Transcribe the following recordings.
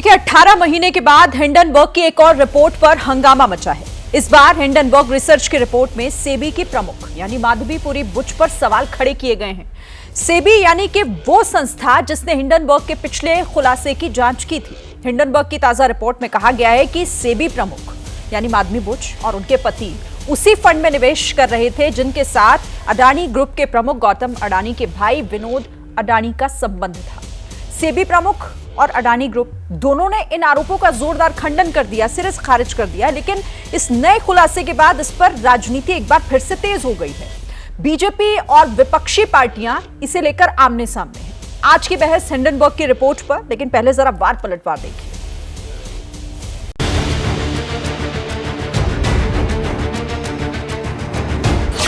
देखिए 18 महीने के बाद हिंडनबर्ग की एक और रिपोर्ट पर हंगामा मचा है। इस बार हिंडनबर्ग रिसर्च की रिपोर्ट में सेबी की प्रमुख यानी माधवीपुरी बुच पर सवाल खड़े किए गए हैं। सेबी यानी कि वो संस्था जिसने हिंडनबर्ग के पिछले खुलासे की जांच की थी। हिंडनबर्ग की ताजा रिपोर्ट में कहा गया है कि सेबी प्रमुख यानी माधवी बुच और उनके पति उसी फंड में निवेश कर रहे थे जिनके साथ अडानी ग्रुप के प्रमुख गौतम अडानी के भाई विनोद अडानी का संबंध था। सेबी प्रमुख और अडानी ग्रुप दोनों ने इन आरोपों का जोरदार खंडन कर दिया, सिरे से खारिज कर दिया। लेकिन इस नए खुलासे के बाद इस पर राजनीति एक बार फिर से तेज हो गई है। बीजेपी और विपक्षी पार्टियां इसे लेकर आमने सामने हैं। आज की बहस हिंडनबर्ग की रिपोर्ट पर, लेकिन पहले जरा वार पलटवार देखिए।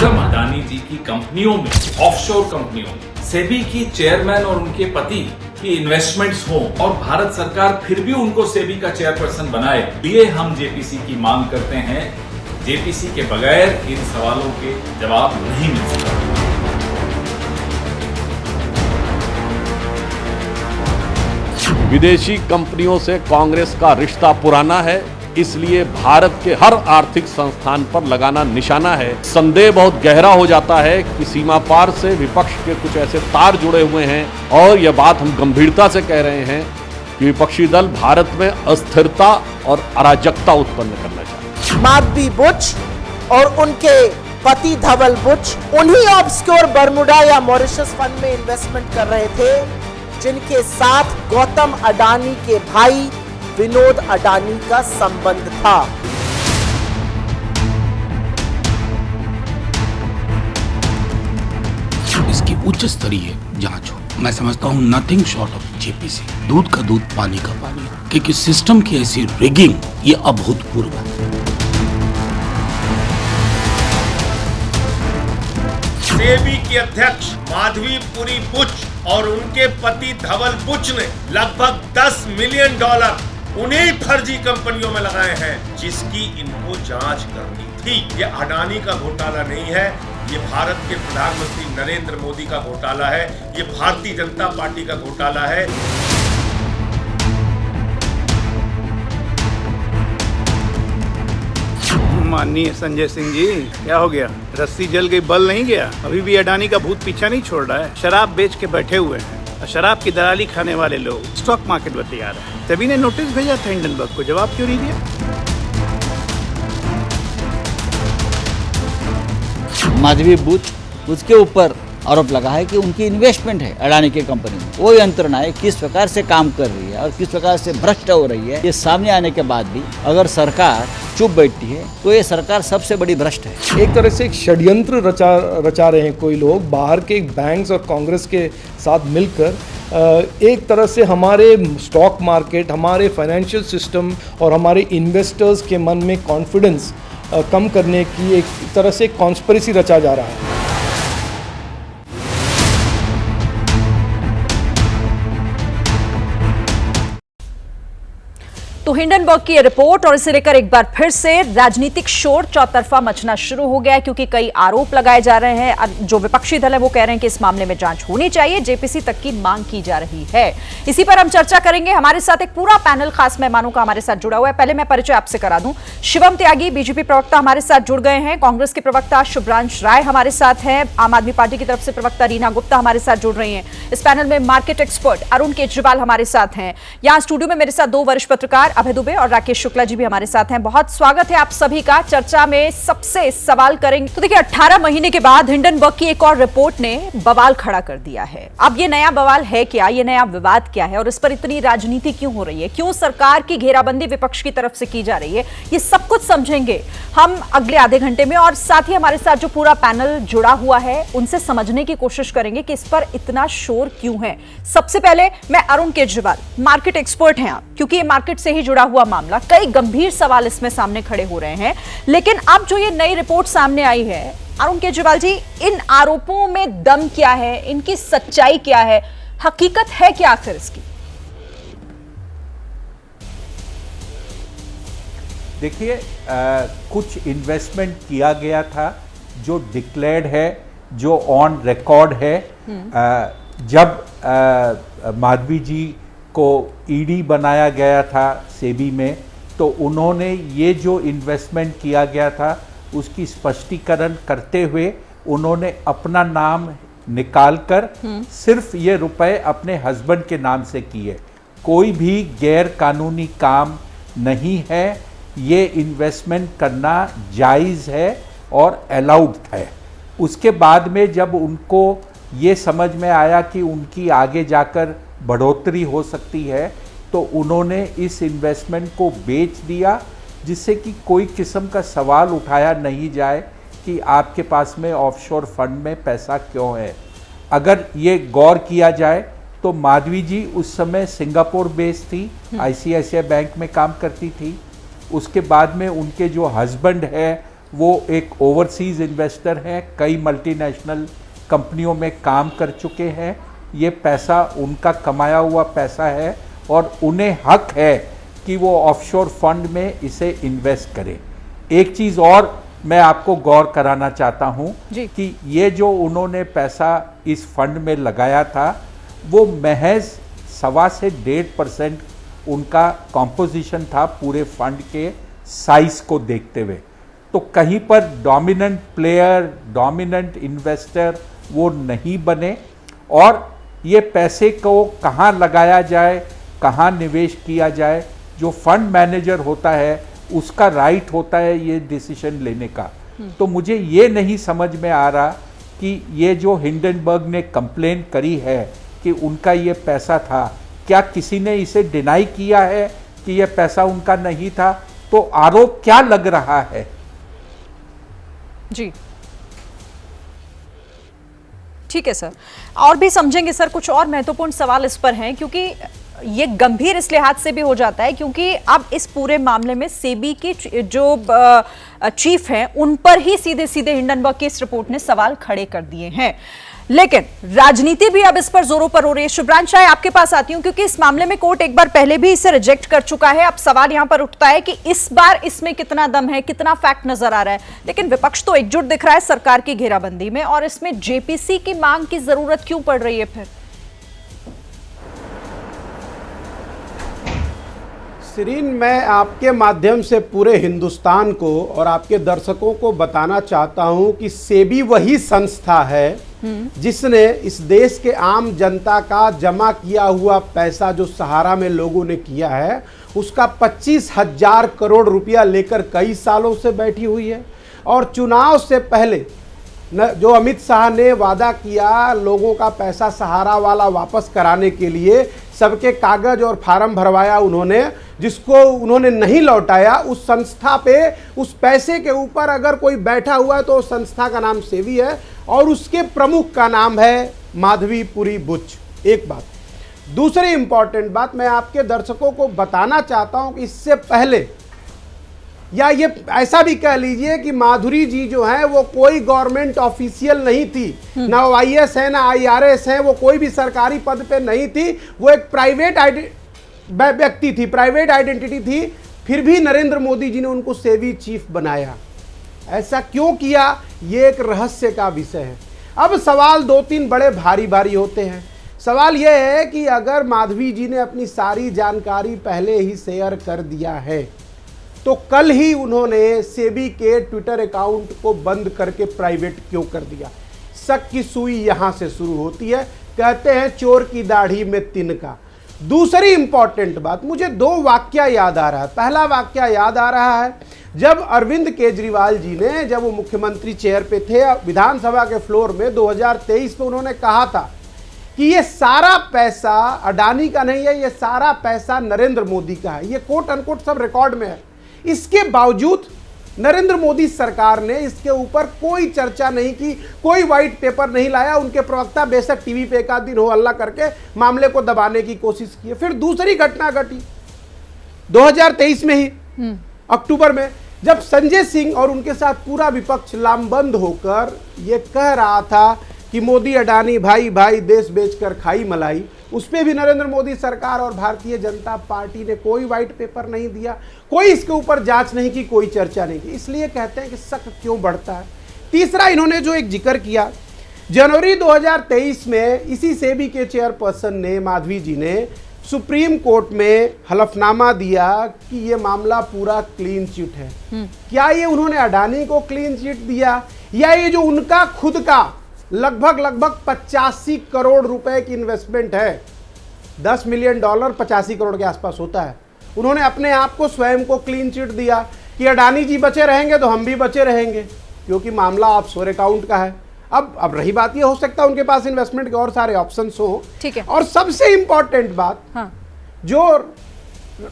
अडानी जी की कंपनियों में, ऑफशोर कंपनियों में सेबी की चेयरमैन और उनके पति की इन्वेस्टमेंट्स हो और भारत सरकार फिर भी उनको सेबी का चेयरपर्सन बनाए, ये हम जेपीसी की मांग करते हैं। जेपीसी के बगैर इन सवालों के जवाब नहीं मिल सकता। विदेशी कंपनियों से कांग्रेस का रिश्ता पुराना है, इसलिए भारत के हर आर्थिक संस्थान पर लगाना निशाना है। संदेह बहुत गहरा हो जाता है कि सीमा पार से विपक्ष के कुछ ऐसे तार जुड़े हुए हैं और यह बात हम गंभीरता से कह रहे हैं कि विपक्षी दल भारत में अस्थिरता और अराजकता उत्पन्न करना चाहते हैं। माधवी बुच और उनके पति धवल बुच उन्हीं ऑब्सक्योर बर्मुडा या मॉरिशस फंड में इन्वेस्टमेंट कर रहे थे जिनके साथ गौतम अडानी के भाई विनोद अडानी का संबंध था। इसकी उच्च स्तरीय जांच हो, मैं समझता हूं नथिंग शॉर्ट ऑफ जेपीसी, दूध का दूध पानी का पानी, क्योंकि सिस्टम की ऐसी रिगिंग ये अभूतपूर्व है। सेबी की अध्यक्ष माधवीपुरी बुच और उनके पति धवल बुच ने लगभग $10 मिलियन उन्हीं फर्जी कंपनियों में लगाए हैं जिसकी इनको जांच करनी थी। ये अडानी का घोटाला नहीं है, ये भारत के प्रधानमंत्री नरेंद्र मोदी का घोटाला है, ये भारतीय जनता पार्टी का घोटाला है। माननीय संजय सिंह जी, क्या हो गया? रस्सी जल गई, बल नहीं गया? अभी भी अडानी का भूत पीछा नहीं छोड़ रहा है। शराब बेच के बैठे हुए हैं, शराब की दलाली खाने वाले लोग स्टॉक मार्केट में तैयार है। तभी ने नोटिस भेजा था हिंडनबर्ग को, जवाब क्यों नहीं दिया? माधवी बुच, उसके ऊपर आरोप लगा है कि उनकी इन्वेस्टमेंट है अडानी की कंपनी में, वो यंत्रणा है किस प्रकार से काम कर रही है और किस प्रकार से भ्रष्ट हो रही है। ये सामने आने के बाद भी अगर सरकार चुप बैठती है तो ये सरकार सबसे बड़ी भ्रष्ट है। एक तरह से एक षड्यंत्र रचा रहे हैं कोई लोग बाहर के बैंक्स और कांग्रेस के साथ मिलकर। एक तरह से हमारे स्टॉक मार्केट, हमारे फाइनेंशियल सिस्टम और हमारे इन्वेस्टर्स के मन में कॉन्फिडेंस कम करने की एक तरह से कॉन्स्पिरेसी रचा जा रहा है। तो हिंडनबर्ग की रिपोर्ट और इसे लेकर एक बार फिर से राजनीतिक शोर चौतरफा मचना शुरू हो गया है, क्योंकि कई आरोप लगाए जा रहे हैं। जो विपक्षी दल है वो कह रहे हैं कि इस मामले में जांच होनी चाहिए, जेपीसी तक की मांग की जा रही है। इसी पर हम चर्चा करेंगे। हमारे साथ एक पूरा पैनल खास मेहमानों का हमारे साथ जुड़ा हुआ है। पहले मैं परिचय आपसे करा दूं। शिवम त्यागी बीजेपी प्रवक्ता हमारे साथ जुड़ गए हैं, कांग्रेस के प्रवक्ता शुभ्रांश राय हमारे साथ हैं, आम आदमी पार्टी की तरफ से प्रवक्ता रीना गुप्ता हमारे साथ जुड़ रही है। इस पैनल में मार्केट एक्सपर्ट अरुण केजरीवाल हमारे साथ हैं। यहाँ स्टूडियो में मेरे साथ दो वरिष्ठ पत्रकार अभय दुबे और राकेश शुक्ला जी भी हमारे साथ हैं। बहुत स्वागत है आप सभी का। चर्चा में सबसे सवाल करेंगे। तो देखिए 18 महीने के बाद हिंडनबर्ग की एक और रिपोर्ट ने बवाल खड़ा कर दिया है। अब ये नया बवाल है क्या, ये नया विवाद क्या है और इस पर इतनी राजनीति क्यों हो रही है, क्यों सरकार की घेराबंदी विपक्ष की तरफ से की जा रही है, ये सब कुछ समझेंगे हम अगले आधे घंटे में। और साथ ही हमारे साथ जो पूरा पैनल जुड़ा हुआ है उनसे समझने की कोशिश करेंगे कि इस पर इतना शोर क्यों है। सबसे पहले मैं अरुण केजरीवाल, मार्केट एक्सपर्ट हैं आप, क्योंकि ये मार्केट से ही जुड़ा हुआ मामला, कई गंभीर सवाल इसमें सामने खड़े हो रहे हैं। लेकिन अब जो ये नई रिपोर्ट सामने आई है, अरुण केजरीवाल जी, इन आरोपों में दम क्या है, इनकी सच्चाई क्या है, हकीकत है क्या आखिर इसकी? देखिए, कुछ इन्वेस्टमेंट किया गया था जो डिक्लेयर्ड है, जो ऑन रिकॉर्ड है। जब माधवी जी को ईडी बनाया गया था सेबी में, तो उन्होंने ये जो इन्वेस्टमेंट किया गया था उसकी स्पष्टीकरण करते हुए उन्होंने अपना नाम निकालकर सिर्फ ये रुपए अपने हस्बैंड के नाम से किए। कोई भी गैर कानूनी काम नहीं है, ये इन्वेस्टमेंट करना जायज़ है और अलाउड है। उसके बाद में जब उनको ये समझ में आया कि उनकी आगे जाकर बढ़ोतरी हो सकती है, तो उन्होंने इस इन्वेस्टमेंट को बेच दिया, जिससे कि कोई किस्म का सवाल उठाया नहीं जाए कि आपके पास में ऑफशोर फंड में पैसा क्यों है। अगर ये गौर किया जाए तो माधवी जी उस समय सिंगापुर बेस्ड थी, आईसीआईसीआई बैंक में काम करती थी। उसके बाद में उनके जो हस्बैंड है वो एक ओवरसीज इन्वेस्टर हैं, कई मल्टीनेशनल कंपनियों में काम कर चुके हैं। ये पैसा उनका कमाया हुआ पैसा है और उन्हें हक है कि वो ऑफशोर फंड में इसे इन्वेस्ट करें। एक चीज़ और मैं आपको गौर कराना चाहता हूँ कि ये जो उन्होंने पैसा इस फंड में लगाया था वो महज 1.25 से 1.5% उनका कॉम्पोजिशन था पूरे फंड के साइज को देखते हुए। तो कहीं पर डोमिनेंट प्लेयर, डोमिनेंट इन्वेस्टर वो नहीं बने, और ये पैसे को कहाँ लगाया जाए, कहाँ निवेश किया जाए, जो फंड मैनेजर होता है उसका राइट होता है ये डिसीजन लेने का। तो मुझे ये नहीं समझ में आ रहा कि ये जो हिंडनबर्ग ने कंप्लेन करी है कि उनका ये पैसा था, क्या किसी ने इसे डिनाई किया है कि ये पैसा उनका नहीं था? तो आरोप क्या लग रहा है? जी ठीक है सर, और भी समझेंगे सर। कुछ और महत्वपूर्ण सवाल इस पर हैं, क्योंकि ये गंभीर इस लिहाज से भी हो जाता है क्योंकि अब इस पूरे मामले में सेबी की जो चीफ हैं उन पर ही सीधे सीधे हिंडनबर्ग की इस रिपोर्ट ने सवाल खड़े कर दिए हैं। लेकिन राजनीति भी अब इस पर जोरों पर हो रही है। शुभ्रांश शाह, आपके पास आती हूं क्योंकि इस मामले में कोर्ट एक बार पहले भी इसे रिजेक्ट कर चुका है। अब सवाल यहां पर उठता है कि इस बार इसमें कितना दम है, कितना फैक्ट नजर आ रहा है। लेकिन विपक्ष तो एकजुट दिख रहा है सरकार की घेराबंदी में, और इसमें जेपीसी की मांग की जरूरत क्यों पड़ रही है फिर? सिरीन, मैं आपके माध्यम से पूरे हिंदुस्तान को और आपके दर्शकों को बताना चाहता हूं कि सेबी वही संस्था है जिसने इस देश के आम जनता का जमा किया हुआ पैसा जो सहारा में लोगों ने किया है उसका 25,000 करोड़ रुपया लेकर कई सालों से बैठी हुई है। और चुनाव से पहले जो अमित शाह ने वादा किया लोगों का पैसा सहारा वाला वापस कराने के लिए, सबके कागज और फार्म भरवाया उन्होंने, जिसको उन्होंने नहीं लौटाया। उस संस्था पे, उस पैसे के ऊपर अगर कोई बैठा हुआ है तो उस संस्था का नाम सेबी है और उसके प्रमुख का नाम है माधवीपुरी बुच। एक बात। दूसरी इंपॉर्टेंट बात मैं आपके दर्शकों को बताना चाहता हूं कि इससे पहले, या ये ऐसा भी कह लीजिए कि माधुरी जी जो हैं वो कोई गवर्नमेंट ऑफिशियल नहीं थी, ना वो आईएएस है ना आईआरएस है, वो कोई भी सरकारी पद पे नहीं थी, वो एक प्राइवेट व्यक्ति थी, प्राइवेट आइडेंटिटी थी। फिर भी नरेंद्र मोदी जी ने उनको सेबी चीफ बनाया। ऐसा क्यों किया, ये एक रहस्य का विषय है। अब सवाल 2-3 बड़े भारी भारी होते हैं। सवाल यह है कि अगर माधवी जी ने अपनी सारी जानकारी पहले ही शेयर कर दिया है तो कल ही उन्होंने सेबी के ट्विटर अकाउंट को बंद करके प्राइवेट क्यों कर दिया? शक की सुई यहां से शुरू होती है। कहते हैं चोर की दाढ़ी में तिनका। दूसरी इंपॉर्टेंट बात, मुझे 2 वाक्या याद आ रहा है। पहला वाक्या याद आ रहा है जब अरविंद केजरीवाल जी ने, जब वो मुख्यमंत्री चेयर पे थे, विधानसभा के फ्लोर में 2023 में उन्होंने कहा था कि ये सारा पैसा अडानी का नहीं है, ये सारा पैसा नरेंद्र मोदी का है। ये कोट अनकोट सब रिकॉर्ड में है। इसके बावजूद नरेंद्र मोदी सरकार ने इसके ऊपर कोई चर्चा नहीं की, कोई व्हाइट पेपर नहीं लाया। उनके प्रवक्ता बेशक टीवी पे एक आध दिन हो हल्ला करके मामले को दबाने की कोशिश की। फिर दूसरी घटना घटी 2023 में ही अक्टूबर में, जब संजय सिंह और उनके साथ पूरा विपक्ष लामबंद होकर ये कह रहा था कि मोदी अडानी भाई भाई देश बेचकर खाई मलाई, उस पर भी नरेंद्र मोदी सरकार और भारतीय जनता पार्टी ने कोई व्हाइट पेपर नहीं दिया, कोई इसके ऊपर जांच नहीं की, कोई चर्चा नहीं की। इसलिए कहते हैं कि शक क्यों बढ़ता है। तीसरा, इन्होंने जो एक जिक्र किया, जनवरी 2023 में इसी सेबी के चेयरपर्सन ने, माधवी जी ने, सुप्रीम कोर्ट में हलफनामा दिया कि ये मामला पूरा क्लीन चिट है। क्या ये उन्होंने अडानी को क्लीन चिट दिया, या ये जो उनका खुद का लगभग 85 करोड़ रुपए की इन्वेस्टमेंट है, $10 मिलियन 85 करोड़ के आसपास होता है, उन्होंने अपने आप को स्वयं को क्लीन चिट दिया कि अडानी जी बचे रहेंगे तो हम भी बचे रहेंगे, क्योंकि मामला ऑफशोर अकाउंट का है। अब रही बात ये, हो सकता है उनके पास इन्वेस्टमेंट के और सारे ऑप्शंस हो। ठीक है। और सबसे इंपॉर्टेंट बात, हाँ। जो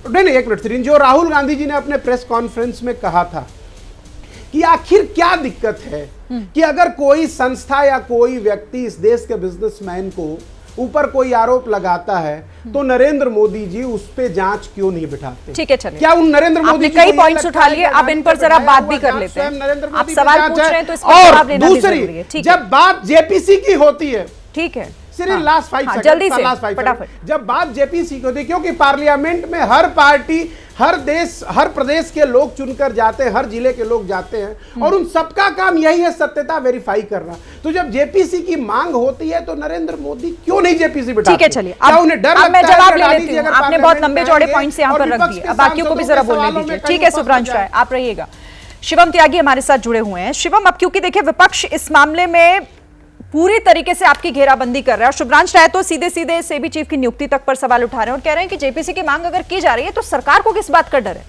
नहीं एक मिनट, जो राहुल गांधी जी ने अपने प्रेस कॉन्फ्रेंस में कहा था कि आखिर क्या दिक्कत है कि अगर कोई संस्था या कोई व्यक्ति इस देश के बिजनेसमैन को ऊपर कोई आरोप लगाता है तो नरेंद्र मोदी जी उस पे जांच क्यों नहीं बिठाते। ठीक है, चलिए। क्या उन नरेंद्र मोदी आपने कई पॉइंट्स उठा लिए, अब इन पर जरा बात भी कर लेते हैं। आप सवाल पूछ रहे हैं तो इस पर जवाब देना भी जरूरी है। ठीक है। जब बात जेपीसी की होती है, ठीक है, सिर्फ लास्ट 5 सेकंड, जल्दी से फटाफट, जब बात जेपीसी की होती है, क्योंकि पार्लियामेंट में हर पार्टी, हर देश, हर प्रदेश के लोग चुनकर जाते हैं, हर जिले के लोग जाते हैं, और उन सबका काम यही है सत्यता वेरीफाई करना। तो जब जेपीसी की मांग होती है तो नरेंद्र मोदी क्यों नहीं जेपीसी बिठाते? ठीक है, चलिए, क्या उन्हें डर लगता है? मैं जवाब ले लेती हूं। आपने बहुत लंबे चौड़े पॉइंट्स यहां पर रख दिए, अब बाकियों को भी जरा बोलने दीजिए। ठीक है सुब्रांशु राय, आप रहिएगा। शिवम त्यागी हमारे साथ जुड़े हुए हैं। शिवम, अब क्योंकि देखिए विपक्ष इस मामले में पूरी तरीके से आपकी घेराबंदी कर रहा है, शुभ्रांश राय तो सीधे सीधे सेबी चीफ की नियुक्ति तक पर सवाल उठा रहे हैं और कह रहे हैं कि जेपीसी की मांग अगर की जा रही है तो सरकार को किस बात का डर है,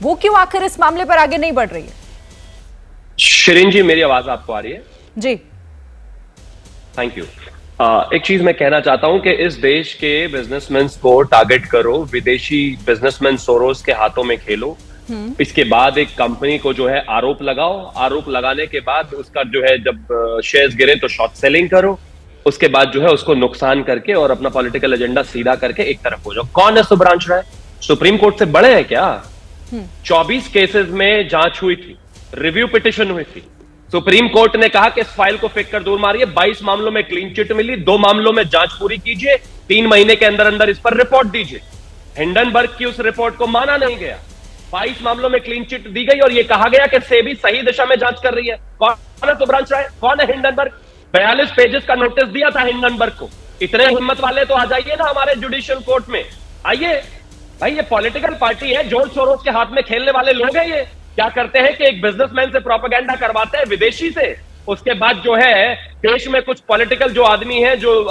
वो क्यों आखिर इस मामले पर आगे नहीं बढ़ रही है? शिरीन जी, मेरी आवाज आपको आ रही है? जी, थैंक यू। एक चीज मैं कहना चाहता हूं कि इस देश के बिजनेसमैन को टारगेट करो, विदेशी बिजनेसमैन सोरोस के हाथों में खेलो, इसके बाद एक कंपनी को जो है आरोप लगाओ, आरोप लगाने के बाद उसका जो है जब शेयर्स गिरे तो शॉर्ट सेलिंग करो, उसके बाद जो है उसको नुकसान करके और अपना पॉलिटिकल एजेंडा सीधा करके एक तरफ हो जाओ। कौन है सुब्रांश राय? सुप्रीम कोर्ट से बड़े हैं क्या? 24 केसेस में जांच हुई थी, रिव्यू पिटिशन हुई थी, सुप्रीम कोर्ट ने कहा कि इस फाइल को फेंक कर दूर मारिए, 22 मामलों में क्लीन चिट मिली, 2 मामलों में जांच पूरी कीजिए, 3 महीने के अंदर अंदर इस पर रिपोर्ट दीजिए। हिंडनबर्ग की उस रिपोर्ट को माना नहीं गया, 22 मामलों में क्लीन चिट दी गई और यह कहा गया कि सेबी सही दिशा में जांच कर रही है। कौन है सुब्रांश राय? कौन है हिंडनबर्ग? 42 पेजेस का नोटिस दिया था हिंडनबर्ग को। इतने हिम्मत वाले तो आ जाइए ना हमारे जुडिशियल कोर्ट में, आइए भाई। ये पॉलिटिकल पार्टी है, जॉर्ज सोरोस के हाथ में खेलने वाले लोग हैं। ये क्या करते हैं कि एक बिजनेसमैन से प्रोपेगेंडा करवाते हैं विदेशी से, उसके बाद जो है देश में कुछ पॉलिटिकल जो आदमी हैं, जो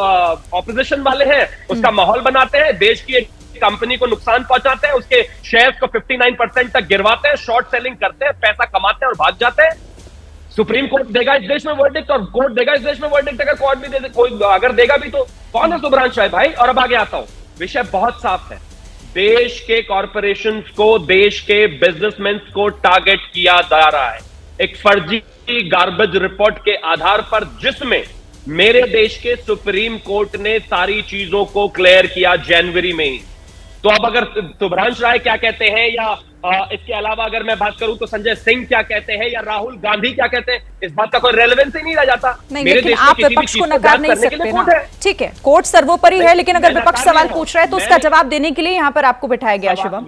ऑपोजिशन वाले हैं, उसका माहौल बनाते हैं, देश की कंपनी को नुकसान पहुंचाते हैं, उसके शेयर्स को 59% तक गिरवाते हैं, शॉर्ट सेलिंग करते हैं, पैसा कमाते हैं और भाग जाते हैं। सुप्रीम कोर्ट देगा इस देश में वर्डिक्ट और कोर्ट देगा इस देश में वर्डिक्ट, अगर कोर्ट भी दे कोई अगर देगा भी तो कौन है सुब्रांश राय भाई? और अब आगे आता हूं, विषय बहुत साफ है। देश के कॉरपोरेशंस को, देश के बिजनेसमैन को टारगेट किया जा रहा है एक फर्जी गार्बेज रिपोर्ट के आधार पर, जिसमें मेरे देश के सुप्रीम कोर्ट ने सारी चीजों को क्लियर किया जनवरी में ही। तो अब अगर सुब्रांश राय क्या कहते हैं, या इसके अलावा अगर मैं बात करूं तो संजय सिंह क्या कहते हैं, या राहुल गांधी क्या कहते हैं, इस बात का कोई रेलेवेंस ही नहीं रह जाता। मेरे देश आप विपक्ष को नकार नहीं सकते ना। ठीक है, कोर्ट सर्वोपरि है, लेकिन अगर विपक्ष सवाल पूछ रहा है तो उसका जवाब देने के लिए यहाँ पर आपको बिठाया गया। शिवम,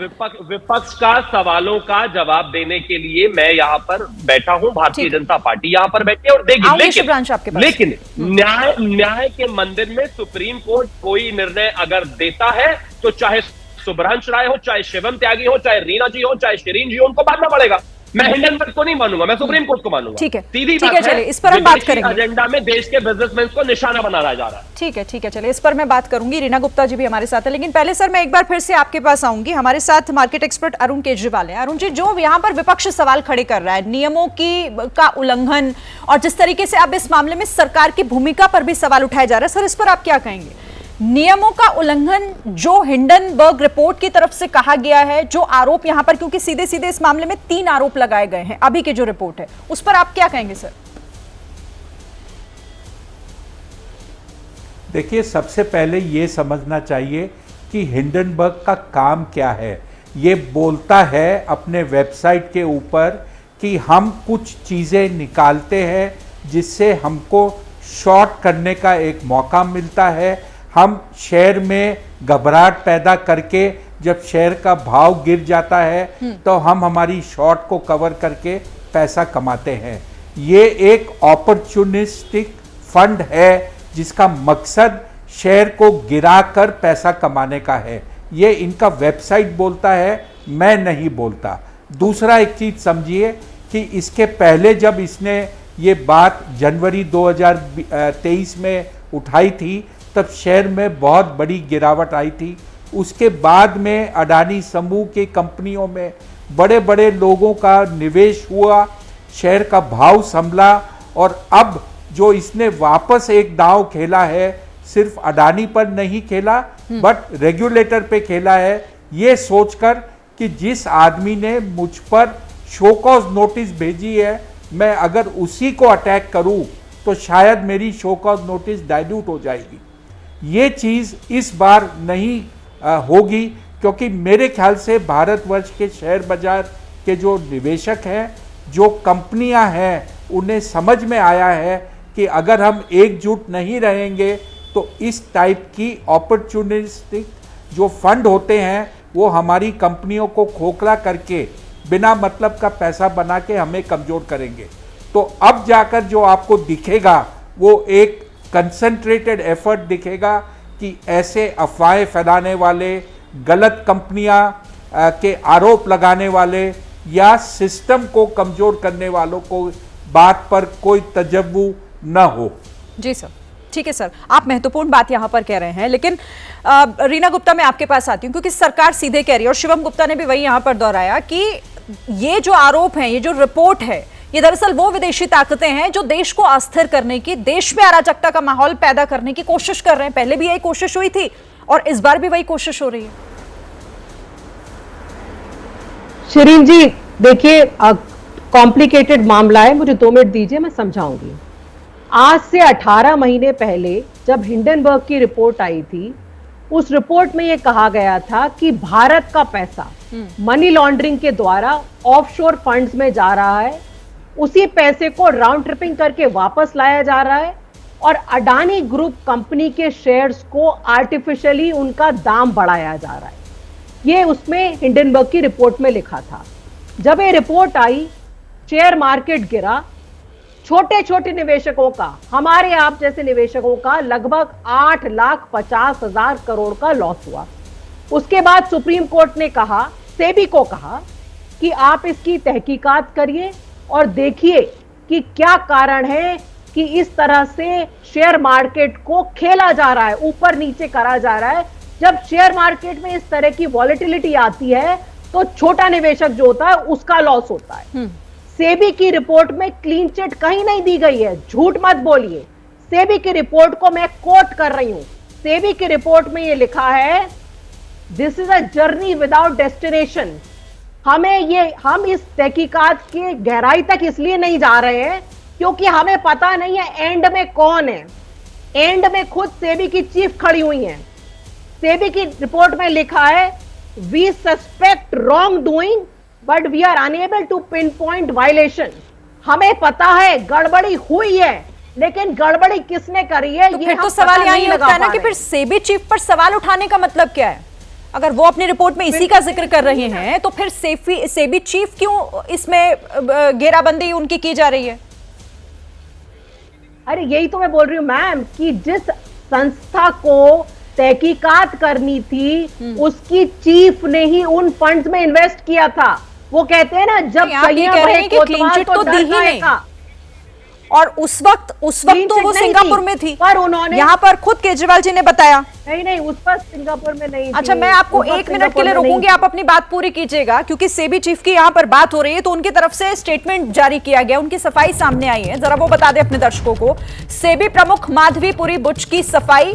विपक्ष का सवालों का जवाब देने के लिए मैं यहाँ पर बैठा हूँ, भारतीय जनता पार्टी यहाँ पर बैठी और देगी। लेकिन न्याय के मंदिर में सुप्रीम कोर्ट कोई निर्णय अगर देता है तो चाहे सुब्रांश राय हो, चाहे शिवम त्यागी हो, चाहे रीना जी हो, चाहे शिरीन जी हो, उनको मानना पड़ेगा। मैं हिंडनबर्ग को नहीं मानूंगा, मैं सुप्रीम कोर्ट को मानूंगा। ठीक है, सीधी ठीक है, चलिए इस पर हम बात करेंगे। एजेंडा में देश के बिजनेसमैन को निशाना बनाया जा रहा है। ठीक है, ठीक है, चलिए इस पर मैं बात करूंगी। रीना गुप्ता जी भी हमारे साथ है, लेकिन पहले सर मैं एक बार फिर से आपके पास आऊंगी। हमारे साथ मार्केट एक्सपर्ट अरुण केजरीवाल है। अरुण जी, जो यहाँ पर विपक्ष सवाल खड़े कर रहा है, नियमों का उल्लंघन और जिस तरीके से अब इस मामले में सरकार की भूमिका पर भी सवाल उठाया जा रहा है, सर इस पर आप क्या कहेंगे? नियमों का उल्लंघन जो हिंडनबर्ग रिपोर्ट की तरफ से कहा गया है, जो आरोप यहां पर, क्योंकि सीधे सीधे इस मामले में 3 आरोप लगाए गए हैं, अभी की जो रिपोर्ट है उस पर आप क्या कहेंगे सर? देखिए, सबसे पहले ये समझना चाहिए कि हिंडनबर्ग का काम क्या है। ये बोलता है अपने वेबसाइट के ऊपर कि हम कुछ चीज़ें निकालते हैं जिससे हमको शॉर्ट करने का एक मौका मिलता है। हम शेयर में घबराहट पैदा करके जब शेयर का भाव गिर जाता है तो हम हमारी शॉर्ट को कवर करके पैसा कमाते हैं। ये एक अपॉर्चुनिस्टिक फंड है जिसका मकसद शेयर को गिराकर पैसा कमाने का है। ये इनका वेबसाइट बोलता है, मैं नहीं बोलता। दूसरा एक चीज समझिए कि इसके पहले जब इसने ये बात जनवरी 2023 में उठाई थी तब शेयर में बहुत बड़ी गिरावट आई थी। उसके बाद में अडानी समूह की कंपनियों में बड़े बड़े लोगों का निवेश हुआ, शेयर का भाव संभला और अब जो इसने वापस एक दांव खेला है, सिर्फ अडानी पर नहीं खेला बट रेगुलेटर पे खेला है, ये सोचकर कि जिस आदमी ने मुझ पर शो कॉज नोटिस भेजी है, मैं अगर उसी को अटैक करूं तो शायद मेरी शो कॉज नोटिस डाइल्यूट हो जाएगी। ये चीज़ इस बार नहीं होगी, क्योंकि मेरे ख्याल से भारतवर्ष के शेयर बाजार के जो निवेशक हैं, जो कंपनियां हैं, उन्हें समझ में आया है कि अगर हम एकजुट नहीं रहेंगे तो इस टाइप की अपॉर्चुनिस्टिक जो फंड होते हैं वो हमारी कंपनियों को खोखला करके बिना मतलब का पैसा बना के हमें कमज़ोर करेंगे। तो अब जाकर जो आपको दिखेगा वो एक कंसंट्रेटेड एफर्ट दिखेगा कि ऐसे अफवाहें फैलाने वाले, गलत कंपनियां के आरोप लगाने वाले या सिस्टम को कमज़ोर करने वालों को बात पर कोई तजव्वु न हो। जी सर, ठीक है सर, आप महत्वपूर्ण बात यहां पर कह रहे हैं, लेकिन रीना गुप्ता मैं आपके पास आती हूं क्योंकि सरकार सीधे कह रही है और शिवम गुप्ता ने भी वही यहां पर दोहराया कि ये जो आरोप हैं, ये जो रिपोर्ट है, ये दरअसल वो विदेशी ताकतें हैं जो देश को अस्थिर करने की, देश में अराजकता का माहौल पैदा करने की कोशिश कर रहे हैं। पहले भी यही कोशिश हुई थी और इस बार भी वही कोशिश हो रही है। शिरीन जी देखिए, कॉम्प्लिकेटेड मामला है, मुझे 2 मिनट दीजिए, मैं समझाऊंगी। आज से 18 महीने पहले जब हिंडनबर्ग की रिपोर्ट आई थी, उस रिपोर्ट में यह कहा गया था कि भारत का पैसा मनी लॉन्ड्रिंग के द्वारा ऑफशोर फंड्स में जा रहा है, उसी पैसे को राउंड ट्रिपिंग करके वापस लाया जा रहा है और अडानी ग्रुप कंपनी के शेयर्स को आर्टिफिशियली उनका दाम बढ़ाया जा रहा है। ये उसमें हिंडनबर्ग की रिपोर्ट में लिखा था। जब ये रिपोर्ट आई, शेयर मार्केट गिरा, छोटे छोटे निवेशकों का, हमारे आप जैसे निवेशकों का लगभग 8,50,000 करोड़ का लॉस हुआ। उसके बाद सुप्रीम कोर्ट ने कहा, सेबी को कहा कि आप इसकी तहकीकात करिए और देखिए कि क्या कारण है कि इस तरह से शेयर मार्केट को खेला जा रहा है, ऊपर नीचे करा जा रहा है। जब शेयर मार्केट में इस तरह की वॉलेटिलिटी आती है तो छोटा निवेशक जो होता है उसका लॉस होता है। सेबी की रिपोर्ट में क्लीन चिट कहीं नहीं दी गई है, झूठ मत बोलिए। सेबी की रिपोर्ट को मैं कोट कर रही हूं। सेबी की रिपोर्ट में यह लिखा है, this is a journey without destination. हम इस तहकीकात की गहराई तक इसलिए नहीं जा रहे हैं क्योंकि हमें पता नहीं है एंड में कौन है। एंड में खुद सेबी की चीफ खड़ी हुई है। सेबी की रिपोर्ट में लिखा है, we suspect wrongdoing but we are unable to pinpoint violation. हमें पता है गड़बड़ी हुई है, लेकिन गड़बड़ी किसने करी है तो ये फिर हम तो सवाल पता यहाँ नहीं ये लगा उठता है ना पा कि रहे। फिर सेबी चीफ पर सवाल उठाने का मतलब क्या है? अगर वो अपनी रिपोर्ट में इसी का जिक्र कर रहे हैं तो फिर सेबी चीफ क्यों इसमें घेराबंदी उनकी की जा रही है? अरे यही तो मैं बोल रही हूँ मैम कि जिस संस्था को तहकीकात करनी थी उसकी चीफ ने ही उन फंड्स में इन्वेस्ट किया था। वो कहते हैं ना, जब आप ये कह रहे हैं कि क्लीन चिट तो दी ही नहीं, और उस वक्त तो वो सिंगापुर में थी, पर उन्होंने यहाँ पर खुद केजरीवाल जी ने बताया। नहीं उस पर सिंगापुर में नहीं अच्छा, थी। मैं आपको 1 मिनट के लिए रोकूंगी, आप अपनी बात पूरी कीजिएगा क्योंकि सेबी चीफ की यहाँ पर बात हो रही है। तो उनकी तरफ से स्टेटमेंट जारी किया गया, उनकी सफाई सामने आई है, जरा वो बता दें अपने दर्शकों को। सेबी प्रमुख माधवीपुरी बुच की सफाई,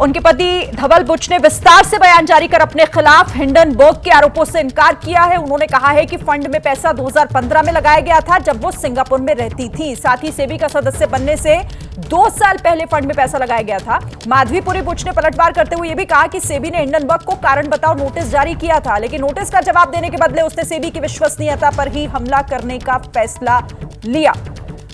उनके पति धवल बुच ने विस्तार से बयान जारी कर अपने खिलाफ हिंडनबर्ग के आरोपों से इनकार किया है। उन्होंने कहा है कि फंड में पैसा 2015 में लगाया गया था जब वो सिंगापुर में रहती थी। साथ ही सेबी का सदस्य बनने से 2 साल पहले फंड में पैसा लगाया गया था। माधवीपुरी बुच ने पलटवार करते हुए यह भी कहा कि सेबी ने हिंडनबर्ग को कारण बताओ नोटिस जारी किया था, लेकिन नोटिस का जवाब देने के बदले उसने सेबी की विश्वसनीयता पर ही हमला करने का फैसला लिया।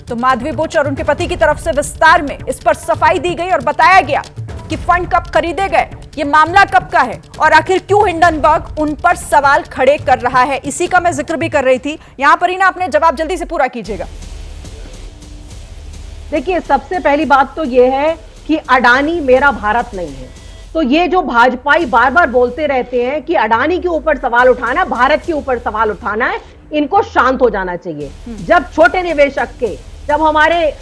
तो माधवी बुच और उनके पति की तरफ से विस्तार में इस पर सफाई दी गई और बताया गया कि फंड कब खरीदे गए, ये मामला कब का है और आखिर क्यों हिंडनबर्ग उन पर सवाल खड़े कर रहा है। इसी का मैं जिक्र भी कर रही थी। यहां पर ही ना अपने जवाब जल्दी से पूरा कीजिएगा। देखिए, सबसे पहली बात तो यह है कि अडानी मेरा भारत नहीं है। तो ये जो भाजपाई बार बार बोलते रहते हैं कि अडानी के ऊपर सवाल उठाना, भारत के ऊपर सवाल उठाना है, इनको शांत हो जाना चाहिए। जब छोटे निवेशक के, जब हमारे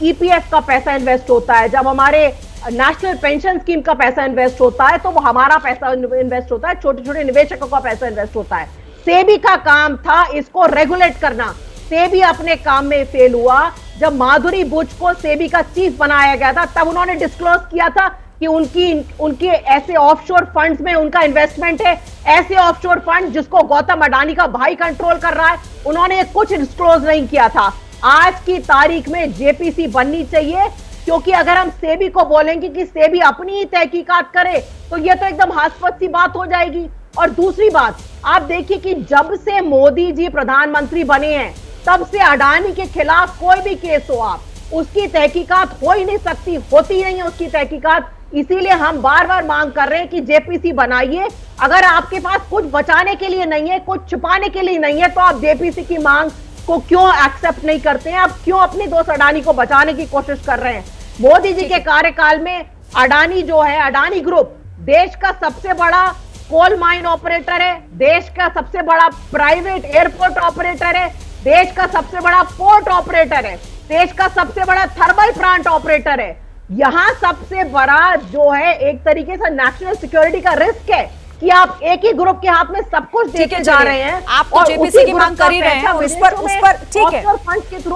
ईपीएफ का पैसा इन्वेस्ट होता है, जब हमारे नेशनल पेंशन स्कीम का पैसा इन्वेस्ट होता है, तो वो हमारा पैसा इन्वेस्ट होता है, छोटे छोटे निवेशकों का पैसा इन्वेस्ट होता है। सेबी का काम था इसको रेगुलेट करना। सेबी अपने काम में फेल हुआ। जब माधुरी बुच को सेबी का चीफ बनाया गया था, तब उन्होंने डिस्क्लोज किया था कि उनके ऐसे ऑफशोर फंड्स में उनका इन्वेस्टमेंट है, ऐसे ऑफशोर फंड जिसको गौतम अडानी का भाई कंट्रोल कर रहा है, उन्होंने कुछ डिस्क्लोज नहीं किया था। आज की तारीख में जेपीसी बननी चाहिए, क्योंकि अगर हम सेबी को बोलेंगे कि सेबी अपनी ही तहकीकात करे तो यह तो एकदम हास्यास्पद सी बात हो जाएगी। और दूसरी बात, आप देखिए कि जब से मोदी जी प्रधानमंत्री बने हैं, तब से अडानी के खिलाफ कोई भी केस हो, आप उसकी तहकीकात हो ही नहीं सकती, होती नहीं है उसकी तहकीकात। इसीलिए हम बार बार मांग कर रहे हैं कि जेपीसी बनाइए। अगर आपके पास कुछ बचाने के लिए नहीं है, कुछ छुपाने के लिए नहीं है, तो आप जेपीसी की मांग को क्यों एक्सेप्ट नहीं करते हैं? आप क्यों अपने दोस्त अडानी को बचाने की कोशिश कर रहे हैं? मोदी जी के कार्यकाल में अडानी जो है, अडानी ग्रुप देश का सबसे बड़ा कोल माइन ऑपरेटर है, देश का सबसे बड़ा प्राइवेट एयरपोर्ट ऑपरेटर है, देश का सबसे बड़ा पोर्ट ऑपरेटर है, देश का सबसे बड़ा थर्मल प्लांट ऑपरेटर है। यहां सबसे बड़ा जो है एक तरीके से नेशनल सिक्योरिटी का रिस्क है कि आप एक ही ग्रुप के हाथ में सब कुछ देके जा रहे हैं। आप तो जेपीसी की मांग कर ही रहे हैं, उस पर ठीक है,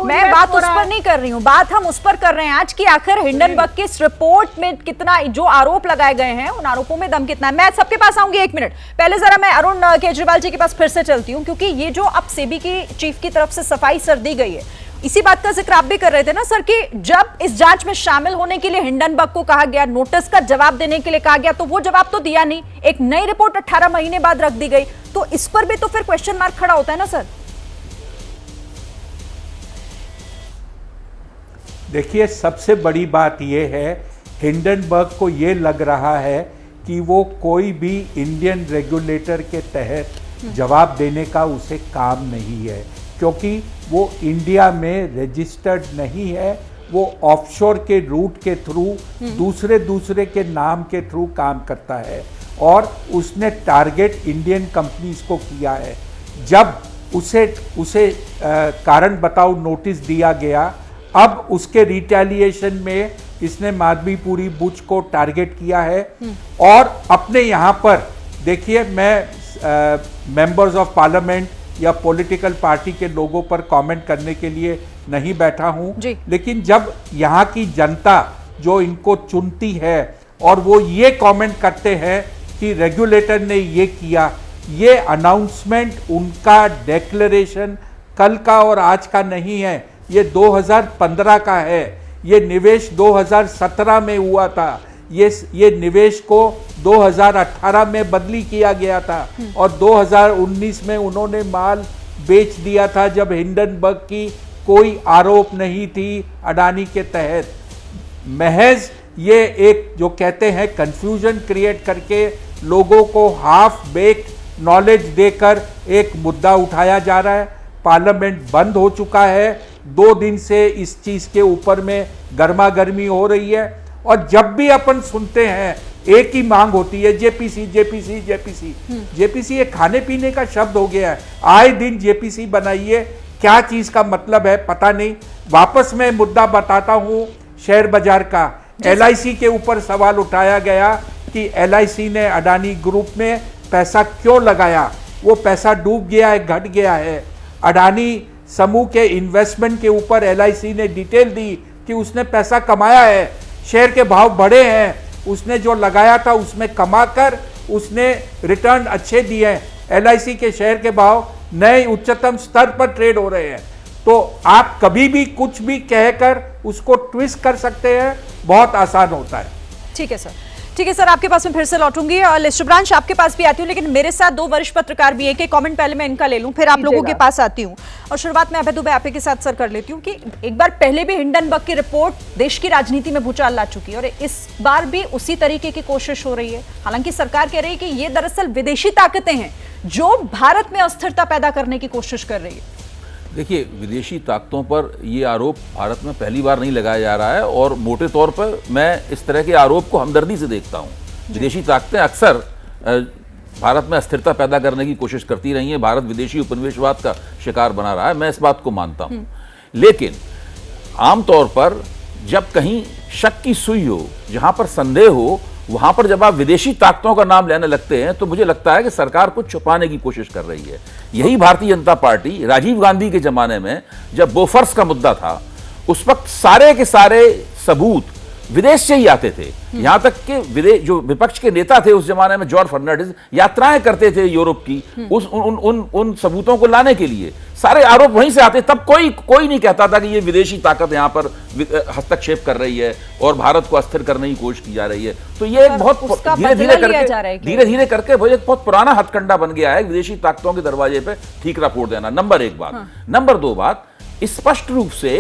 मैं बात उस पर नहीं कर रही हूँ, बात हम उस पर कर रहे हैं आज की आखिर हिंडनबर्ग की इस रिपोर्ट में कितना जो आरोप लगाए गए हैं, उन आरोपों में दम कितना है। मैं सबके पास आऊंगी, एक मिनट पहले जरा मैं अरुण केजरीवाल जी के पास फिर से चलती हूँ, क्योंकि ये जो अब सेबी की चीफ की तरफ से सफाई सर दी गई है, इसी बात का जिक्र आप भी कर रहे थे ना सर, कि जब इस जांच में शामिल होने के लिए हिंडनबर्ग को कहा गया, नोटिस का जवाब देने के लिए कहा गया, तो वो जवाब तो दिया नहीं, एक नई रिपोर्ट 18 महीने बाद रख दी गई, तो इस पर भी तो फिर क्वेश्चन मार्क खड़ा होता है ना सर। देखिए, सबसे बड़ी बात यह है, हिंडनबर्ग को यह लग रहा है कि वो कोई भी इंडियन रेगुलेटर के तहत जवाब देने का उसे काम नहीं है, क्योंकि वो इंडिया में रजिस्टर्ड नहीं है, वो ऑफशोर के रूट के थ्रू दूसरे के नाम के थ्रू काम करता है, और उसने टारगेट इंडियन कंपनीज को किया है। जब उसे कारण बताओ नोटिस दिया गया, अब उसके रिटेलिएशन में इसने माधवीपुरी बुच को टारगेट किया है। और अपने यहाँ पर देखिए, मैं मेंबर्स ऑफ पार्लियामेंट या पॉलिटिकल पार्टी के लोगों पर कमेंट करने के लिए नहीं बैठा हूं, लेकिन जब यहाँ की जनता जो इनको चुनती है और वो ये कमेंट करते हैं कि रेगुलेटर ने ये किया, ये अनाउंसमेंट, उनका डिक्लेरेशन कल का और आज का नहीं है, ये 2015 का है। ये निवेश 2017 में हुआ था, ये निवेश को 2018 में बदली किया गया था, और 2019 में उन्होंने माल बेच दिया था, जब हिंडनबर्ग की कोई आरोप नहीं थी अडानी के तहत। महज ये एक जो कहते हैं कंफ्यूजन क्रिएट करके लोगों को हाफ बेक नॉलेज देकर एक मुद्दा उठाया जा रहा है। पार्लियामेंट बंद हो चुका है, 2 दिन से इस चीज के ऊपर में गर्मा गर्मी हो रही है, और जब भी अपन सुनते हैं एक ही मांग होती है, जेपीसी जेपीसी जेपीसी जेपीसी। ये खाने पीने का शब्द हो गया है, आए दिन जेपीसी बनाइए, क्या चीज का मतलब है पता नहीं। वापस मैं मुद्दा बताता हूं शेयर बाजार का। एलआईसी के ऊपर सवाल उठाया गया कि एलआईसी ने अडानी ग्रुप में पैसा क्यों लगाया, वो पैसा डूब गया है, घट गया है। अडानी समूह के इन्वेस्टमेंट के ऊपर एलआईसी ने डिटेल दी कि उसने पैसा कमाया है, शेयर के भाव बढ़े हैं, उसने जो लगाया था उसमें कमाकर उसने रिटर्न अच्छे दिए हैं। एलआईसी के शेयर के भाव नए उच्चतम स्तर पर ट्रेड हो रहे हैं। तो आप कभी भी कुछ भी कहकर उसको ट्विस्ट कर सकते हैं, बहुत आसान होता है। ठीक है सर, ठीक है सर, आपके पास मैं फिर से लौटूंगी और लिस्टब्रांच आपके पास भी आती हूँ, लेकिन मेरे साथ 2 वरिष्ठ पत्रकार भी हैं कि कमेंट पहले मैं इनका ले लूं, फिर आप लोगों के पास आती हूँ। और शुरुआत में अभय दुबे आप के साथ सर कर लेती हूँ कि एक बार पहले भी हिंडनबर्ग की रिपोर्ट देश की राजनीति में भूचाल ला चुकी है, और इस बार भी उसी तरीके की कोशिश हो रही है। हालांकि सरकार कह रही है कि ये दरअसल विदेशी ताकतें हैं जो भारत में अस्थिरता पैदा करने की कोशिश कर रही है। देखिए, विदेशी ताकतों पर ये आरोप भारत में पहली बार नहीं लगाया जा रहा है और मोटे तौर पर मैं इस तरह के आरोप को हमदर्दी से देखता हूँ। विदेशी ताकतें अक्सर भारत में अस्थिरता पैदा करने की कोशिश करती रही हैं। भारत विदेशी उपनिवेशवाद का शिकार बना रहा है, मैं इस बात को मानता हूँ। लेकिन आमतौर पर जब कहीं शक की सुई हो, जहाँ पर संदेह हो, वहां पर जब आप विदेशी ताकतों का नाम लेने लगते हैं तो मुझे लगता है कि सरकार कुछ छुपाने की कोशिश कर रही है। यही भारतीय जनता पार्टी राजीव गांधी के जमाने में जब बोफर्स का मुद्दा था, उस वक्त सारे के सारे सबूत विदेश से ही आते थे। यहां तक कि जो विपक्ष के नेता थे उस जमाने में, जॉर्ज फर्नांडिस, यात्राएं करते थे यूरोप की उन सबूतों को लाने के लिए। सारे आरोप वहीं से आते। तब कोई नहीं कहता था कि ये विदेशी ताकत यहां पर हस्तक्षेप कर रही है और भारत को अस्थिर करने की कोशिश की जा रही है। तो ये एक बहुत धीरे धीरे करके वो एक बहुत पुराना हथकंडा बन गया है विदेशी ताकतों के दरवाजे पे ठीकरा फोड़ देना। नंबर एक बात। नंबर दो बात, स्पष्ट रूप से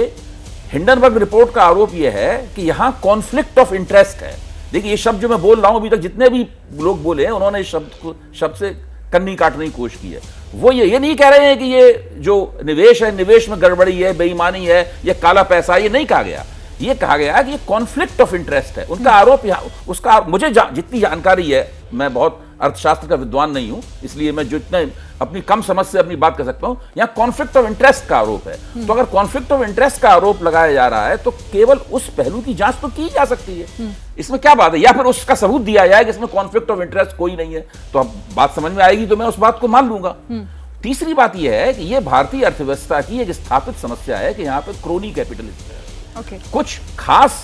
हिंडनबर्ग रिपोर्ट का आरोप यह है कि यहां कॉन्फ्लिक्ट ऑफ इंटरेस्ट है। देखिए, ये शब्द जो मैं बोल रहा हूं, अभी तक जितने भी लोग बोले हैं उन्होंने इस शब्द से कन्नी काटने की कोशिश की है। वो ये नहीं कह रहे हैं कि ये जो निवेश है, निवेश में गड़बड़ी है, बेईमानी है, ये काला पैसा, ये नहीं कहा गया। ये कहा गया कि ये कॉन्फ्लिक्ट ऑफ इंटरेस्ट है। उनका आरोप उसका मुझे जितनी जानकारी है, मैं बहुत अर्थशास्त्र का विद्वान नहीं हूं, इसलिए मैं जितने अपनी कम समझ से अपनी बात कर सकता हूं, यहां कॉन्फ्लिक्ट ऑफ इंटरेस्ट का आरोप है। तो अगर कॉन्फ्लिक्ट ऑफ इंटरेस्ट का आरोप लगाया जा रहा है तो केवल उस पहलू की जांच तो की जा सकती है। इसमें क्या बात है? या फिर उसका सबूत दिया जाए कि इसमें कॉन्फ्लिक्ट ऑफ इंटरेस्ट कोई नहीं है, तो अब बात समझ में आएगी तो मैं उस बात को मान लूंगा। तीसरी बात यह है कि यह भारतीय अर्थव्यवस्था की एक स्थापित समस्या है कि यहां पर क्रोनी कैपिटलिज्म है। कुछ खास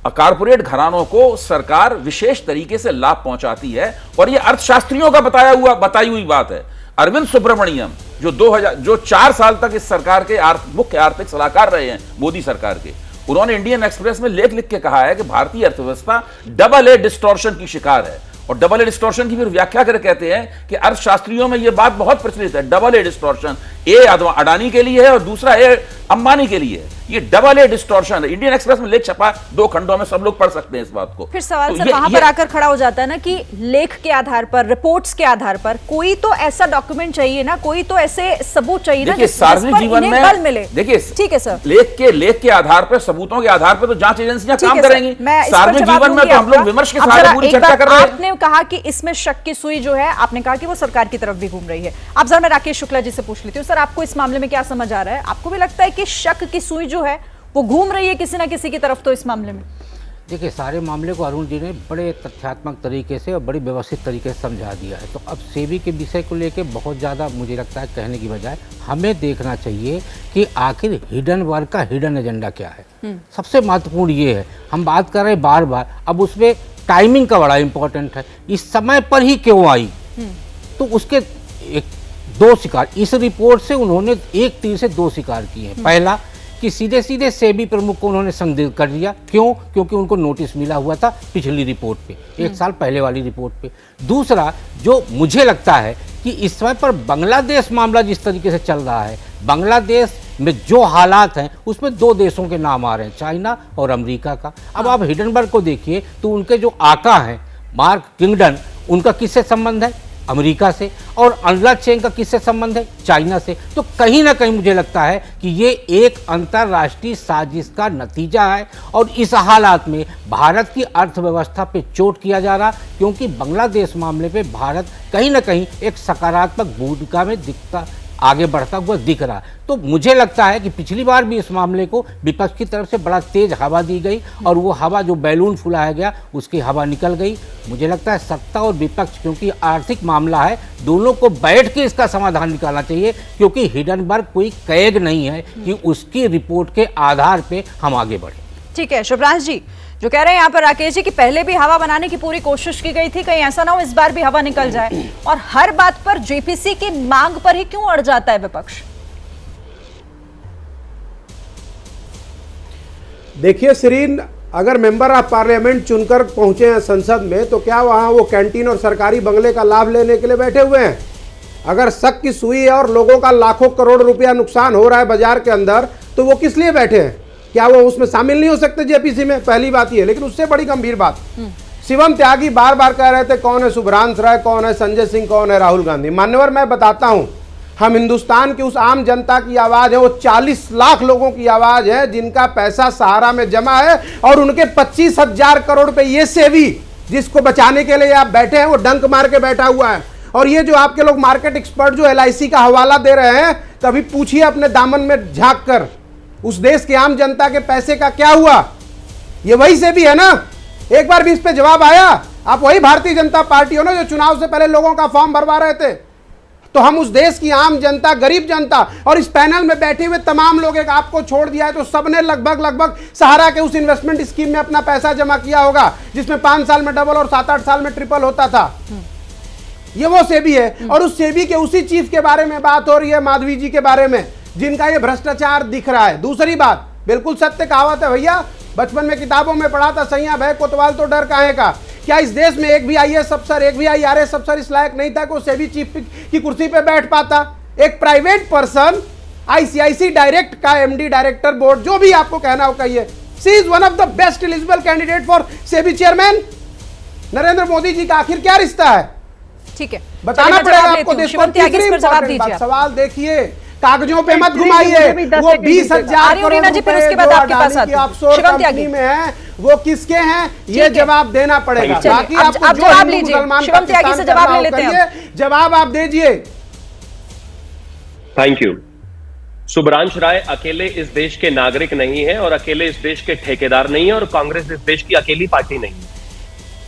कॉर्पोरेट घरानों को सरकार विशेष तरीके से लाभ पहुंचाती है और यह अर्थशास्त्रियों का बताई हुई बात है। अरविंद सुब्रमण्यम जो 4 साल तक इस सरकार के मुख्य आर्थिक सलाहकार रहे हैं मोदी सरकार के, उन्होंने इंडियन एक्सप्रेस में लेख लिख के कहा है कि भारतीय अर्थव्यवस्था डबल ए डिस्टॉर्शन की शिकार है। और डबल ए डिस्टॉर्शन की फिर व्याख्या करके कहते हैं कि अर्थशास्त्रियों में यह बात बहुत प्रचलित है, डबल ए डिस्टॉर्शन, ए अडानी के लिए है और दूसरा ए अंबानी के लिए है। ये डबल ए डिस्टॉर्शन है। इंडियन एक्सप्रेस में लेख छपा 2 खंडों में, सब लोग पढ़ सकते हैं इस बात को। फिर सवाल सर वहां पर आकर खड़ा हो जाता है ना कि लेख के आधार पर, रिपोर्ट्स के आधार पर कोई तो ऐसा डॉक्यूमेंट चाहिए ना, कोई तो ऐसे सबूत चाहिए ना जिस सार्वजनिक जीवन में बल मिले। देखिए, ठीक है सर, लेख के आधार पर, सबूतों के आधार पर तो जांच एजेंसियां काम करेंगी। सार्वजनिक जीवन में तो हम लोग विमर्श के साथ पूरी चर्चा कर रहे हैं। आपने कहा कि इसमें शक की सुई जो है, आपने कहा कि वो सरकार की तरफ भी घूम रही है। अब जरा मैं राकेश शुक्ला जी से पूछ लेती हूँ, सर आपको इस मामले में क्या समझ आ रहा है? आपको भी लगता है कि शक की सुई जो है वो घूम रही है किसी ना किसी की तरफ? तो इस मामले में देखिए, सारे मामले को अरुण जी ने बड़े तथ्यात्मक तरीके से और बड़ी व्यवस्थित तरीके से समझा दिया है। तो अब सेबी के विषय को लेकर बहुत ज़्यादा मुझे लगता है कहने की बजाय हमें देखना चाहिए कि आखिर हिडनबर्ग का हिडन एजेंडा क्या है। सबसे महत्वपूर्ण ये है, हम बात कर रहे हैं बार बार, अब उसमें टाइमिंग का बड़ा इंपॉर्टेंट है। इस समय पर ही क्यों आई? तो उसके 2 शिकार इस रिपोर्ट से उन्होंने एक तीर से 2 शिकार किए हैं। पहला कि सीधे सीधे सेबी प्रमुख को उन्होंने संदिग्ध कर दिया। क्यों? क्योंकि उनको नोटिस मिला हुआ था पिछली रिपोर्ट पे, 1 साल पहले वाली रिपोर्ट पे। दूसरा, जो मुझे लगता है कि इस समय पर बांग्लादेश मामला जिस तरीके से चल रहा है, बांग्लादेश में जो हालात हैं उसमें 2 देशों के नाम आ रहे हैं, चाइना और अमेरिका का। अब आप हिडनबर्ग को देखिए तो उनके जो आका हैं मार्क किंगडन, उनका किससे संबंध है? अमेरिका से। और अनला चेंग का किससे संबंध है? चाइना से। तो कहीं ना कहीं मुझे लगता है कि ये एक अंतर्राष्ट्रीय साजिश का नतीजा है और इस हालात में भारत की अर्थव्यवस्था पे चोट किया जा रहा, क्योंकि बांग्लादेश मामले पे भारत कहीं ना कहीं एक सकारात्मक भूमिका में आगे बढ़ता हुआ दिख रहा। तो मुझे लगता है कि पिछली बार भी इस मामले को विपक्ष की तरफ से बड़ा तेज हवा दी गई और वो हवा जो बैलून फुलाया गया उसकी हवा निकल गई। मुझे लगता है सत्ता और विपक्ष, क्योंकि आर्थिक मामला है, दोनों को बैठ के इसका समाधान निकालना चाहिए, क्योंकि हिडनबर्ग कोई कैग नहीं है कि उसकी रिपोर्ट के आधार पर हम आगे बढ़े। ठीक है शुभ्रांश जी, जो कह रहे हैं यहाँ पर राकेश जी कि पहले भी हवा बनाने की पूरी कोशिश की गई थी, कहीं ऐसा ना हो इस बार भी हवा निकल जाए, और हर बात पर जेपीसी की मांग पर ही क्यों अड़ जाता है विपक्ष? देखिए शिरीन, अगर मेंबर ऑफ पार्लियामेंट चुनकर पहुंचे हैं संसद में, तो क्या वहां वो कैंटीन और सरकारी बंगले का लाभ लेने के लिए बैठे हुए हैं? अगर शक की सुई है और लोगों का लाखों करोड़ रुपया नुकसान हो रहा है बाजार के अंदर, तो वो किस लिए बैठे हैं? क्या वो उसमें शामिल नहीं हो सकते जेपीसी में? पहली बात ये। लेकिन उससे बड़ी गंभीर बात, शिवम त्यागी बार बार कह रहे थे कौन है शुभ्रांश राय, कौन है संजय सिंह, कौन है राहुल गांधी। मान्यवर, मैं बताता हूं, हम हिंदुस्तान की उस आम जनता की आवाज है, वो 40 लाख लोगों की आवाज है जिनका पैसा सहारा में जमा है, और उनके 25,000 करोड़ रुपए ये सेबी जिसको बचाने के लिए आप बैठे हैं वो डंक मार के बैठा हुआ है। और ये जो आपके लोग मार्केट एक्सपर्ट जो LIC का हवाला दे रहे हैं, कभी पूछिए अपने दामन में झांक कर उस देश के आम जनता के पैसे का क्या हुआ। ये वही सेबी है ना? एक बार भी इस पे जवाब आया? आप वही भारतीय जनता पार्टी हो ना जो चुनाव से पहले लोगों का फॉर्म भरवा रहे थे। तो हम उस देश की आम जनता, गरीब जनता और इस पैनल में बैठे हुए तमाम लोग एक आपको छोड़ दिया है, तो सबने लगभग सहारा के उस इन्वेस्टमेंट स्कीम में अपना पैसा जमा किया होगा जिसमें 5 साल में डबल और 7-8 साल में ट्रिपल होता था। ये वो सेबी है। और उस सेबी के उसी चीफ के बारे में बात हो रही है, माधवी जी के बारे में, जिनका ये भ्रष्टाचार दिख रहा है। दूसरी बात, बिल्कुल सत्य कहावत है भैया, बचपन में किताबों में पढ़ा था, सैया भय कोतवाल तो डर काहे का। क्या इस देश में एक भी IAS अफसर, एक भी IRS अफसर इस लायक नहीं था कि वो सेबी चीफ की कुर्सी पे बैठ पाता? एक प्राइवेट पर्सन, ICICI डायरेक्ट का MD, डायरेक्टर बोर्ड, जो भी आपको कहना हो कहिए, she is one of the best eligible candidate for SEBI chairman. Narendra Modi ji का आखिर क्या रिश्ता है? ठीक है, बताना पड़ेगा आपको। सवाल देखिए, कागजों पे मत घुमाइए। वो 20,000 करोड़ ऑफशोर कंपनी में है, वो किसके हैं ये जवाब देना पड़ेगा। बाकी आपको जो हिंदू मुसलमान पाकिस्तान जवाब लेते हैं, जवाब आप दीजिए। Thank you. शुभ्रांश राय अकेले इस देश के नागरिक नहीं है और अकेले इस देश के ठेकेदार नहीं है, और कांग्रेस इस देश की अकेली पार्टी नहीं है।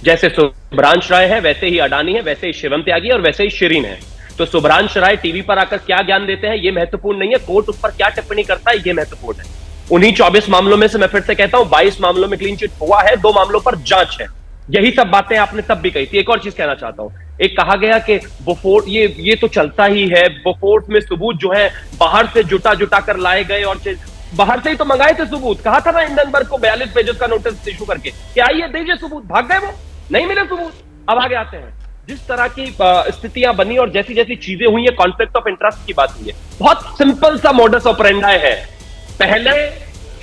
जैसे शुभ्रांश राय है, वैसे ही अडानी है, वैसे ही शिवम त्यागी और वैसे ही शिरीन है। तो शुभ्रांश राय टीवी पर आकर क्या ज्ञान देते हैं ये महत्वपूर्ण नहीं है, कोर्ट उस पर क्या टिप्पणी करता है ये महत्वपूर्ण है। उन्हीं 24 मामलों में से मैं फिर से कहता हूं 22 मामलों में क्लीन चिट हुआ है, 2 मामलों पर जांच है। यही सब बातें आपने तब भी कही थी। एक और चीज कहना चाहता हूं, एक कहा गया कि बोफोर्स ये तो चलता ही है, बोफोर्स में सबूत जो है बाहर से जुटा कर लाए गए, और बाहर से ही तो मंगाए थे सबूत। कहा था ना हिंडनबर्ग को 42 पेजेस का नोटिस इशू करके, क्या ये दीजिए सबूत, भाग गए वो, नहीं मिले सबूत। अब आगे आते हैं, जिस तरह की स्थितियां बनी और जैसी जैसी चीजें हुई है, कॉन्फ्लिक्ट ऑफ इंटरेस्ट की बात हुई है। बहुत सिंपल सा मॉडस ऑपरेंडी है। पहले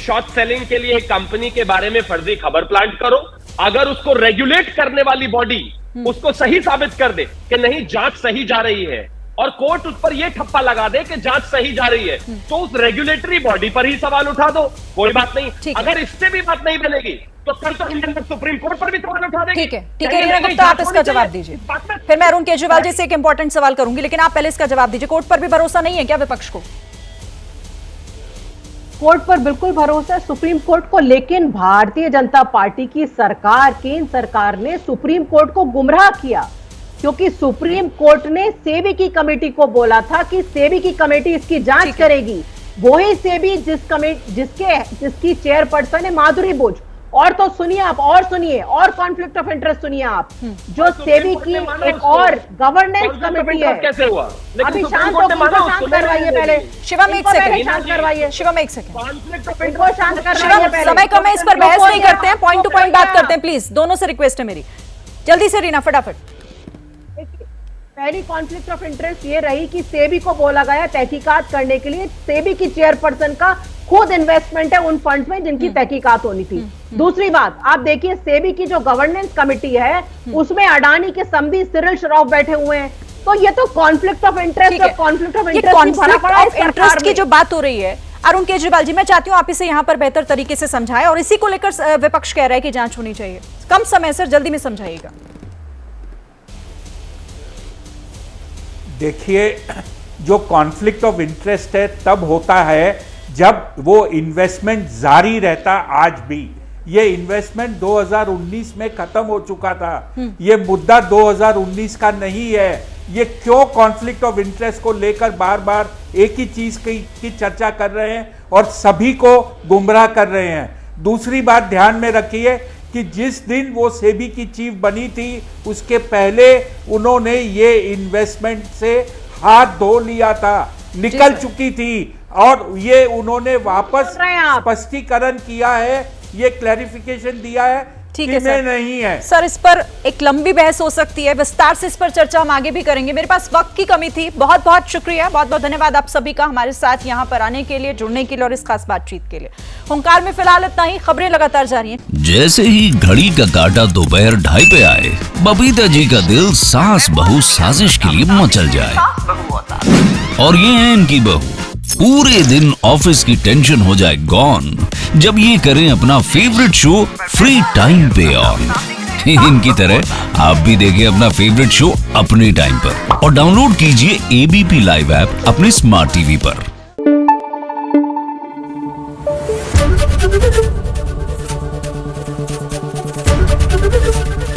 शॉर्ट सेलिंग के लिए एक कंपनी के बारे में फर्जी खबर प्लांट करो, अगर उसको रेगुलेट करने वाली बॉडी उसको सही साबित कर दे कि नहीं जांच सही जा रही है, और कोर्ट उस पर यह ठप्पा लगा दे कि जांच सही जा रही है, तो उस रेगुलेटरी बॉडी पर ही सवाल उठा दो, कोई बात नहीं। अगर इससे भी बात नहीं बनेगी तो कल तो हिंदुस्तान सुप्रीम कोर्ट पर भी सवाल उठा देंगे। ठीक है, रीना गुप्ता, आप इसका जवाब दीजिए, फिर मैं अरुण केजरीवाल जी से एक इंपॉर्टेंट सवाल करूंगी, लेकिन आप पहले इसका जवाब दीजिए। कोर्ट पर भी भरोसा नहीं है क्या विपक्ष को? कोर्ट पर बिल्कुल भरोसा है, सुप्रीम कोर्ट को, लेकिन भारतीय जनता पार्टी की सरकार, केंद्र सरकार ने सुप्रीम कोर्ट को गुमराह किया, क्योंकि सुप्रीम कोर्ट ने सेबी की कमेटी को बोला था कि सेबी की कमेटी इसकी जांच करेगी। वही सेबी जिसकी चेयरपर्सन है माधुरी बुच। और तो सुनिए आप, और सुनिए, और कॉन्फ्लिक्ट ऑफ इंटरेस्ट सुनिए आप, जो सेबी की एक और गवर्नेंस कमेटी है। कैसे हुआ? अभी शांत करवाइए पहले। शिवम एक सेकंड, शांत करवाइए। शिवम एक सेकंड, इनको शांत करवाइए पहले। समय कम है, इस पर बहस नहीं करते हैं, पॉइंट टू पॉइंट बात करते हैं प्लीज। दोनों से रिक्वेस्ट है मेरी, जल्दी से रीना, फटाफट। पहली कॉन्फ्लिक्ट ऑफ इंटरेस्ट ये रही कि सेबी को बोला गया तहकीकात करने के लिए, सेबी की चेयरपर्सन का खुद इन्वेस्टमेंट है उन फंड्स में जिनकी तहकीकात होनी थी। दूसरी बात, आप देखिए सेबी की जो गवर्नेंस कमेटी है उसमें अडानी के समधी सिरिल श्रॉफ बैठे हुए हैं। तो ये तो कॉन्फ्लिक्ट ऑफ इंटरेस्ट है, कॉन्फ्लिक्ट ऑफ इंटरेस्ट की जो बात हो रही है, अरुण केजरीवाल जी, मैं चाहती हूँ आप इसे यहाँ पर बेहतर तरीके से समझाएं, और इसी को लेकर विपक्ष कह रहा है कि जांच होनी चाहिए। कम समय सर, जल्दी में समझाइएगा। देखिए, जो कॉन्फ्लिक्ट ऑफ इंटरेस्ट है तब होता है जब वो इन्वेस्टमेंट जारी रहता। आज भी ये इन्वेस्टमेंट 2019 में खत्म हो चुका था, ये मुद्दा 2019 का नहीं है। ये क्यों कॉन्फ्लिक्ट ऑफ इंटरेस्ट को लेकर बार बार एक ही चीज की चर्चा कर रहे हैं और सभी को गुमराह कर रहे हैं। दूसरी बात ध्यान में रखिए कि जिस दिन वो सेबी की चीफ बनी थी उसके पहले उन्होंने ये इन्वेस्टमेंट से हाथ धो लिया था, निकल चुकी थी, और ये उन्होंने वापस स्पष्टीकरण किया है, ये क्लैरिफिकेशन दिया है ठीक है सर, नहीं है सर। इस पर एक लंबी बहस हो सकती है, विस्तार से इस पर चर्चा हम आगे भी करेंगे। मेरे पास वक्त की कमी थी। बहुत बहुत शुक्रिया, बहुत बहुत धन्यवाद आप सभी का हमारे साथ यहाँ पर आने के लिए, जुड़ने के लिए और इस खास बातचीत के लिए। हुंकार में फिलहाल इतना ही, खबरें लगातार जारी हैं। जैसे ही घड़ी का काटा दोपहर 2:30 पे आए, बबीता जी का दिल सास बहू साजिश के लिए मचल जाए। और ये है इनकी बहू, पूरे दिन ऑफिस की टेंशन हो जाए गॉन जब ये करें अपना फेवरेट शो फ्री टाइम पे ऑन। इनकी तरह आप भी देखिए अपना फेवरेट शो अपने टाइम पर और डाउनलोड कीजिए एबीपी लाइव ऐप अपने स्मार्ट टीवी पर।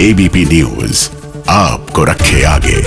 एबीपी न्यूज आपको रखे आगे।